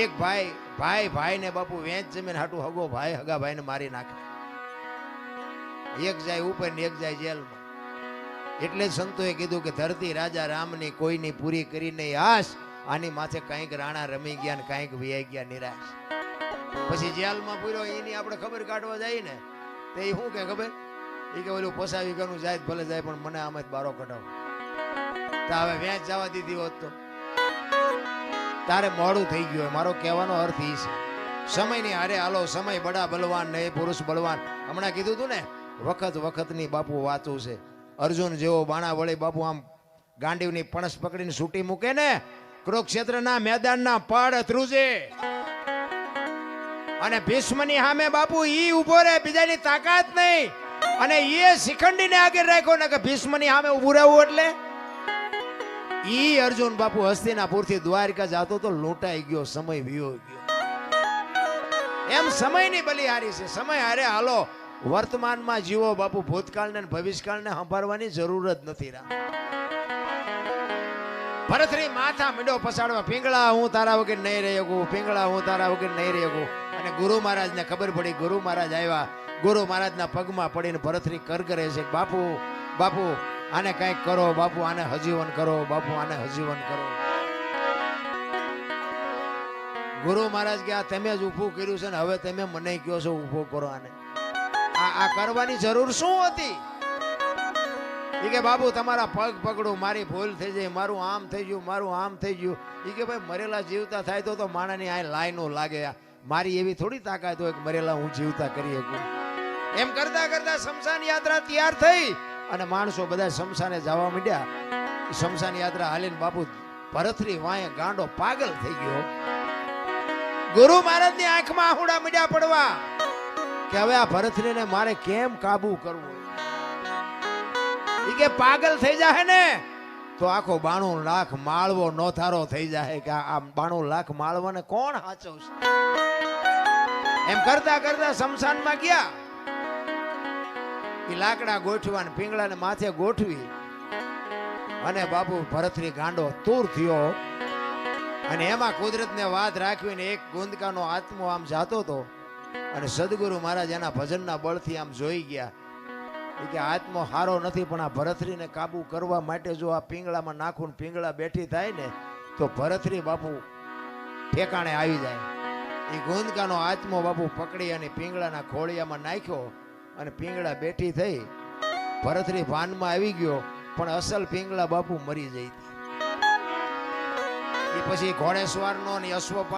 એક ભાઈ ને બાપુ વેચ જમીન હાટું હગો ભાઈ હગા ભાઈ ને મારી નાખે. એક જાય ઉપર ને એક જાય જેલમાં. એટલે જ સંતોએ કીધું કે ધરતી રાજા રામની કોઈની પૂરી કરી નહીં આશ, આની માથે કંઈક રાણા રમી ગયા ને કંઈક વિયાઈ ગયા નિરાશ. પછી જેલમાં પૂર્યો એની આપણે ખબર કાઢવા જાય ને તો એ શું કે ખબર, એ કે ઓલું પોસાવી ગયું જાય ભલે જાય પણ મને આમાં જ બારો કઢાવો. તો હવે વેચ જવા દીધી હોત તો તારે મોડું થઈ ગયું. મારો કહેવાનો અર્થ એ છે સમયની હારે હાલો. સમય બડા બલવાન ને પુરુષ બળવાન. હમણાં કીધું તું ને વખતની બાપુ વાતું છે. અર્જુન જેવો બાણા વળી બાપુ આમ ગાંડીવની પણસ પકડીને છૂટી મૂકે ને કુરુક્ષેત્રના મેદાનના પડ ધ્રુજે અને ભીષ્મની સામે બાપુ ઈ ઉભો રહે, બીજાની તાકાત નહીં. અને એ શિખંડીને આગળ રાખ્યો ને કે ભીષ્મની સામે ઉભું રહેવું એટલે ઈ અર્જુન બાપુ હસ્તિનાપુર થી દ્વારકા જાતો તો લૂંટાઈ ગયો, સમય વિયો ગયો. એમ સમયની બલિહારી છે. સમય હારે હાલો. વર્તમાનમાં જીવો બાપુ. ભૂતકાળને ભવિષ્યકાળને સંભાળવાની જરૂર જ નથી. ભરતરી માથા મીંડો પસાડવા, પિંગળા હું તારા વગર નહીં રહી શકું, પિંગળા હું તારા વગર નહીં રહી શકું. અને ગુરુ મહારાજને ખબર પડી. ગુરુ મહારાજ આવ્યા. ગુરુ મહારાજના પગમાં પડીને ભરતરી કરગરે છે. બાપુ બાપુ આને કંઈક કરો, બાપુ આને હજીવન કરો, બાપુ આને હજીવન કરો. ગુરુ મહારાજ કે આ તમે જ ઊભું કર્યું છે ને હવે તમે મને કહો છો ઊભું કરો આને. આ કરવાની જરૂર શું હતી? એ કે બાપુ તમારા પગ પકડું, મારી ભૂલ થઈ જાય, મારું આમ થઈ ગયું, મારું આમ થઈ ગયું. એ કે ભાઈ મરેલા જીવતા થાય તો માણાની આ લાઈનો લાગે. મારી એવી થોડી તાકાત હોય કે મરેલા હું જીવતા કરી શકું. એમ કરતા કરતા શમશાન યાત્રા તૈયાર થઈ અને માણસો બધા શમશાને જવા માંડ્યા. શમશાન યાત્રા હાલીને બાપુ ભરતરી વાંહે ગાંડો પાગલ થઈ ગયો. ગુરુ મહારાજની આંખમાં આહુડા મીડ્યા પડવા કે હવે આ ભરતરીને મારે કેમ કાબુ કરવું. ઈ કે પાગલ થઈ જાય ને તો આખો 92 લાખ માળવો નોથારો થઈ જાય કે આ 92 લાખ માળવાને કોણ હાચવશે. એમ કરતા કરતા શમશાનમાં ગયા. ઈ લાકડા ગોઠવા ને પિંગળાને માથે ગોઠવી અને બાપુ ભરતરી ગાંડો તૂર થયો. અને એમાં કુદરતને વાત રાખવીને એક ગુંદકાનો આત્મો આમ જાતો હતો અને સદગુરુ મહારાજ એના ભજનના બળથી આમ જોઈ ગયા કે આત્મો હારો નથી પણ આ ભરતરીને કાબુ કરવા માટે જો આ પિંગળામાં નાખું ને પિંગળા બેઠી થાય ને તો ભરતરી બાપુ ઠેકાણે આવી જાય. એ ગુંદકાનો આત્મો બાપુ પકડી અને પિંગળાના ખોળિયામાં નાખ્યો અને પિંગળા બેઠી થઈ. ભરતરી ભાનમાં આવી ગયો પણ અસલ પિંગળા બાપુ મરી જઈ. એ પછી ઘોડેસવારનો ને અશ્વ